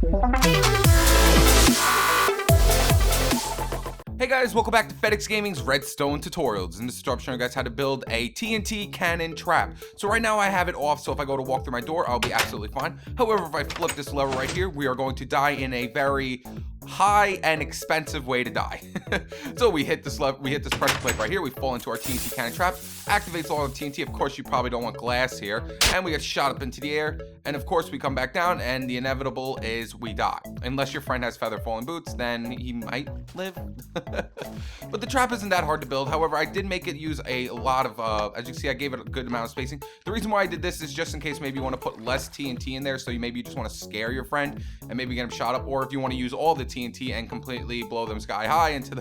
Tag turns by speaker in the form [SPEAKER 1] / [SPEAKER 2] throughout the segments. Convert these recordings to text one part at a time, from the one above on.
[SPEAKER 1] Hey guys, welcome back to FedEx Gaming's Redstone tutorials. In this tutorial, I'm showing you guys how to build a TNT cannon trap. So right now I have it off, so if I go to walk through my door, I'll be absolutely fine. However, if I flip this lever right here, we are going to die in a very high and expensive way to die. So we hit this pressure plate right here, we fall into our TNT cannon trap, activates all the TNT. Of course, you probably don't want glass here, and we get shot up into the air, and of course we come back down, and the inevitable is we die. Unless your friend has feather falling boots, then he might live. But the trap isn't that hard to build. However, I did make it use a lot of, as you can see, I gave it a good amount of spacing. The reason why I did this is just in case maybe you want to put less TNT in there, so you just want to scare your friend and maybe get him shot up, or if you want to use all the TNT and completely blow them sky high into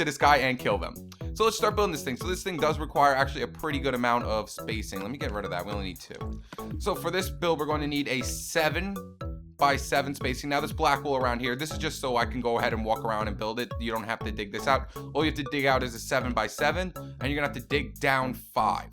[SPEAKER 1] the sky and kill them. So let's start building this thing. So this thing does require actually a pretty good amount of spacing. Let me get rid of that. We only need 2. So for this build, we're going to need a 7x7 spacing. Now this black wool around here, this is just so I can go ahead and walk around and build it. You don't have to dig this out. All you have to dig out is a 7x7, and you're gonna have to dig down 5.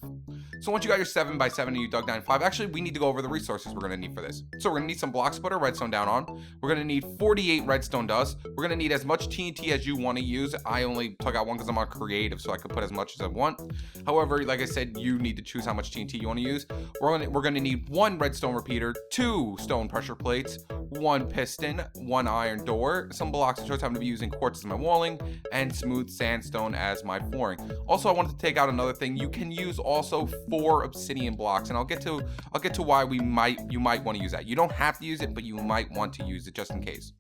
[SPEAKER 1] So once you got your 7x7 and you dug down 5, actually we need to go over the resources we're gonna need for this. So we're gonna need some blocks to put our redstone down on. We're gonna need 48 redstone dust. We're gonna need as much TNT as you want to use. I only took out 1 because I'm on creative, so I could put as much as I want. However, like I said, you need to choose how much TNT you want to use. We're gonna need 1 redstone repeater, 2 stone pressure plates, 1 piston, 1 iron door, some blocks of choice. I'm going to be using quartz as my walling and smooth sandstone as my flooring. Also, I wanted to take out another thing. You can use also 4 obsidian blocks, and I'll get to why you might want to use that. You don't have to use it, but you might want to use it just in case.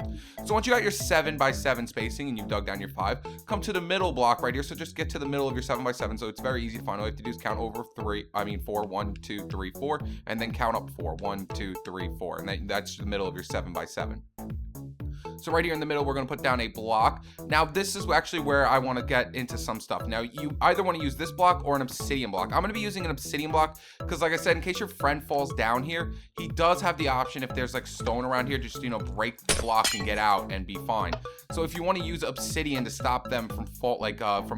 [SPEAKER 1] So once you got your 7x7 spacing and you've dug down your 5, come to the middle block right here. So just get to the middle of your 7x7. So it's very easy to find. All you have to do is count over 4, 1, 2, 3, 4, and then count up 4, 1, 2, 3, 4, and that's the middle of your 7x7. So right here in the middle, we're going to put down a block. Now, this is actually where I want to get into some stuff. Now, you either want to use this block or an obsidian block. I'm going to be using an obsidian block because, like I said, in case your friend falls down here, he does have the option, if there's like stone around here, just, break the block and get out and be fine. So if you want to use obsidian to stop them from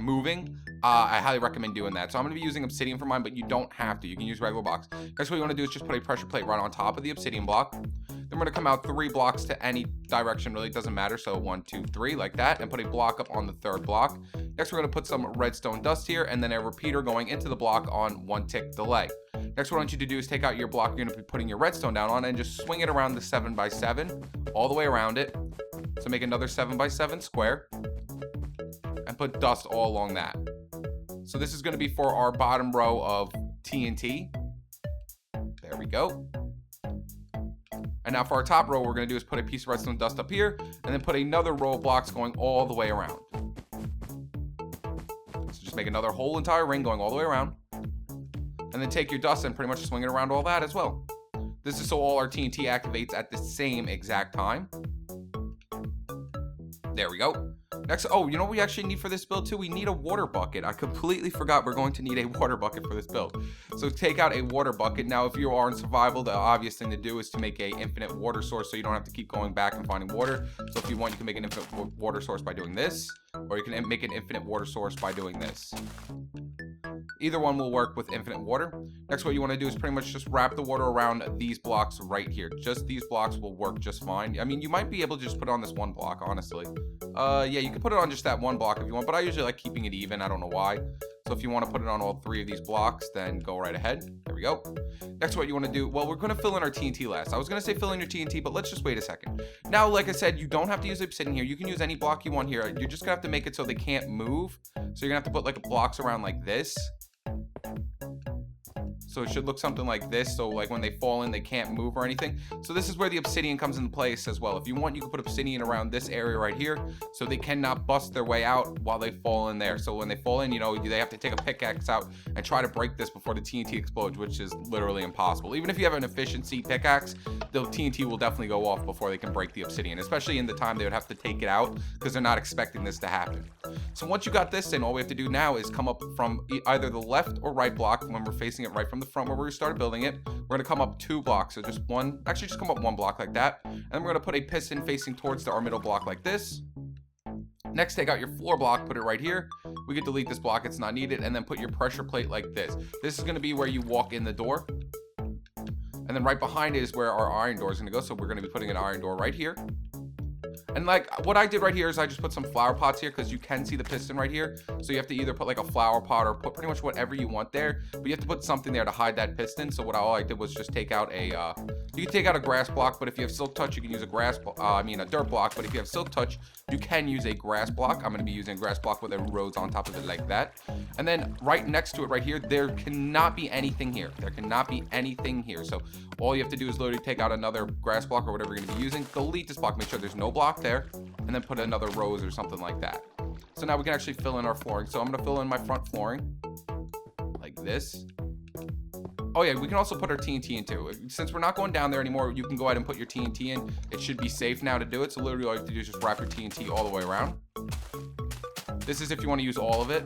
[SPEAKER 1] moving, I highly recommend doing that. So I'm going to be using obsidian for mine, but you don't have to. You can use regular blocks. Next, what you want to do is just put a pressure plate right on top of the obsidian block. Then we're going to come out 3 blocks to any direction, really, it doesn't matter. So 1, 2, 3, like that, and put a block up on the 3rd block. Next, we're going to put some redstone dust here, and then a repeater going into the block on 1 tick delay. Next, what I want you to do is take out your block you're going to be putting your redstone down on and just swing it around the 7x7 all the way around it. So make another 7x7 square and put dust all along that. So this is going to be for our bottom row of TNT. There we go. And now for our top row, what we're going to do is put a piece of redstone dust up here, and then put another row of blocks going all the way around. So just make another whole entire ring going all the way around. And then take your dust and pretty much swing it around all that as well. This is so all our TNT activates at the same exact time. There we go. Next, you know what we actually need for this build too? We need a water bucket. I completely forgot we're going to need a water bucket for this build. So take out a water bucket. Now, if you are in survival, the obvious thing to do is to make a infinite water source so you don't have to keep going back and finding water. So if you want, you can make an infinite water source by doing this, or you can make an infinite water source by doing this. Either one will work with infinite water. Next, what you want to do is pretty much just wrap the water around these blocks right here. Just these blocks will work just fine. I mean, you might be able to just put it on this 1 block, honestly. Yeah, you can put it on just that 1 block if you want, but I usually like keeping it even. I don't know why. So if you want to put it on all 3 of these blocks, then go right ahead. There we go. Next, what you want to do, well, we're going to fill in our TNT last. I was going to say fill in your TNT, but let's just wait a second. Now, like I said, you don't have to use obsidian here. You can use any block you want here. You're just going to have to make it so they can't move. So you're going to have to put like blocks around like this. So it should look something like this. So like when they fall in, they can't move or anything. So this is where the obsidian comes into place as well. If you want, you can put obsidian around this area right here so they cannot bust their way out while they fall in there. So when they fall in, they have to take a pickaxe out and try to break this before the TNT explodes, which is literally impossible. Even if you have an efficiency pickaxe, the TNT will definitely go off before they can break the obsidian, especially in the time they would have to take it out because they're not expecting this to happen. So once you got this in, all we have to do now is come up from either the left or right block when we're facing it right from the front where we started building it. We're going to come up 2 blocks. So just come up 1 block like that. And then we're going to put a piston facing towards our middle block like this. Next, take out your floor block, put it right here. We can delete this block, it's not needed. And then put your pressure plate like this. This is going to be where you walk in the door. And And then right behind it is where our iron door is going to go. So we're going to be putting an iron door right here. And like what I did right here is I just put some flower pots here because you can see the piston right here. So you have to either put like a flower pot or put pretty much whatever you want there. But you have to put something there to hide that piston. So all I did was just take out a, you can take out a grass block, but if you have silk touch, you can use a a dirt block. But if you have silk touch, you can use a grass block. I'm going to be using a grass block with a rose on top of it like that. And then right next to it right here, there cannot be anything here. There cannot be anything here. So all you have to do is literally take out another grass block or whatever you're going to be using. Delete this block. Make sure there's no block there. And then put another rose or something like that. So now we can actually fill in our flooring. So I'm going to fill in my front flooring like this. Oh yeah, we can also put our TNT into. Since we're not going down there anymore, you can go ahead and put your TNT in. It should be safe now to do it. So literally all you have to do is just wrap your TNT all the way around. This is if you want to use all of it.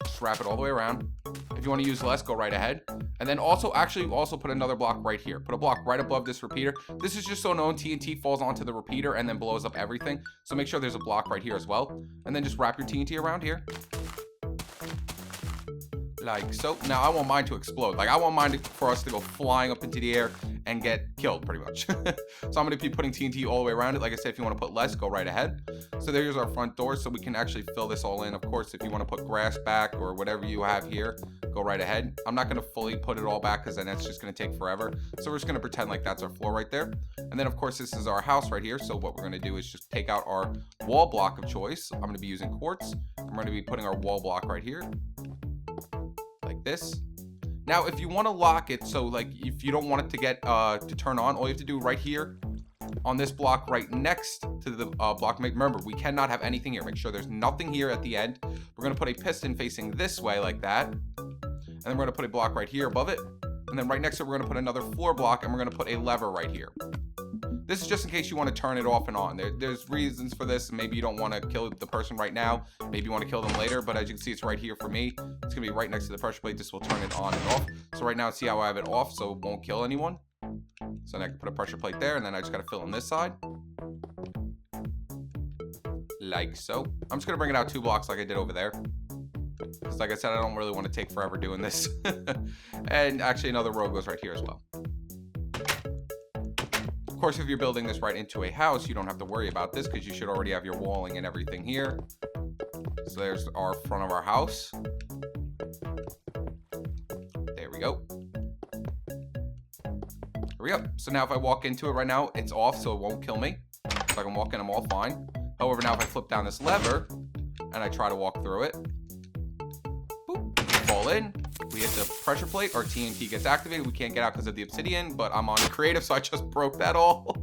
[SPEAKER 1] Just wrap it all the way around. If you want to use less, go right ahead. And then also put another block right here. Put a block right above this repeater. This is just so no TNT falls onto the repeater and then blows up everything. So make sure there's a block right here as well. And then just wrap your TNT around here. Like so. Now I want mine to explode. Like I want mine for us to go flying up into the air and get killed pretty much. So I'm going to be putting TNT all the way around it. Like I said, if you want to put less, go right ahead. So there's our front door. So we can actually fill this all in. Of course, if you want to put grass back or whatever you have here, go right ahead. I'm not going to fully put it all back because then that's just going to take forever. So we're just going to pretend like that's our floor right there. And then of course, this is our house right here. So what we're going to do is just take out our wall block of choice. I'm going to be using quartz. I'm going to be putting our wall block right here. Like this. Now if you want to lock it, so like if you don't want it to get to turn on, all you have to do right here on this block right next to the block, remember we cannot have anything here. Make sure there's nothing here at the end. We're going to put a piston facing this way like that, and then we're going to put a block right here above it, and then right next to it we're going to put another floor block, and we're going to put a lever right here. This is just in case you want to turn it off and on. There's reasons for this. Maybe you don't want to kill the person right now. Maybe you want to kill them later. But as you can see, it's right here for me. It's going to be right next to the pressure plate. This will turn it on and off. So right now, see how I have it off so it won't kill anyone. So then I can put a pressure plate there. And then I just got to fill in this side. Like so. I'm just going to bring it out 2 blocks like I did over there. Because like I said, I don't really want to take forever doing this. And actually, another row goes right here as well. Of course, if you're building this right into a house, you don't have to worry about this because you should already have your walling and everything here. So there's our front of our house. There we go. Here we go. So now if I walk into it right now, it's off, so it won't kill me. So I can walk in, I'm all fine. However, now if I flip down this lever and I try to walk through it, boop, fall in. We hit the pressure plate, our TNT gets activated. We can't get out because of the obsidian, but I'm on creative, so I just broke that all.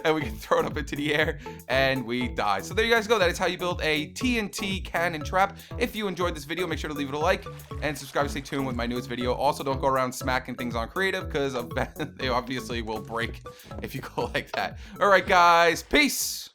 [SPEAKER 1] And we can throw it up into the air, and we die. So there you guys go. That is how you build a TNT cannon trap. If you enjoyed this video, make sure to leave it a like, and subscribe to stay tuned with my newest video. Also, don't go around smacking things on creative, because they obviously will break if you go like that. All right, guys. Peace.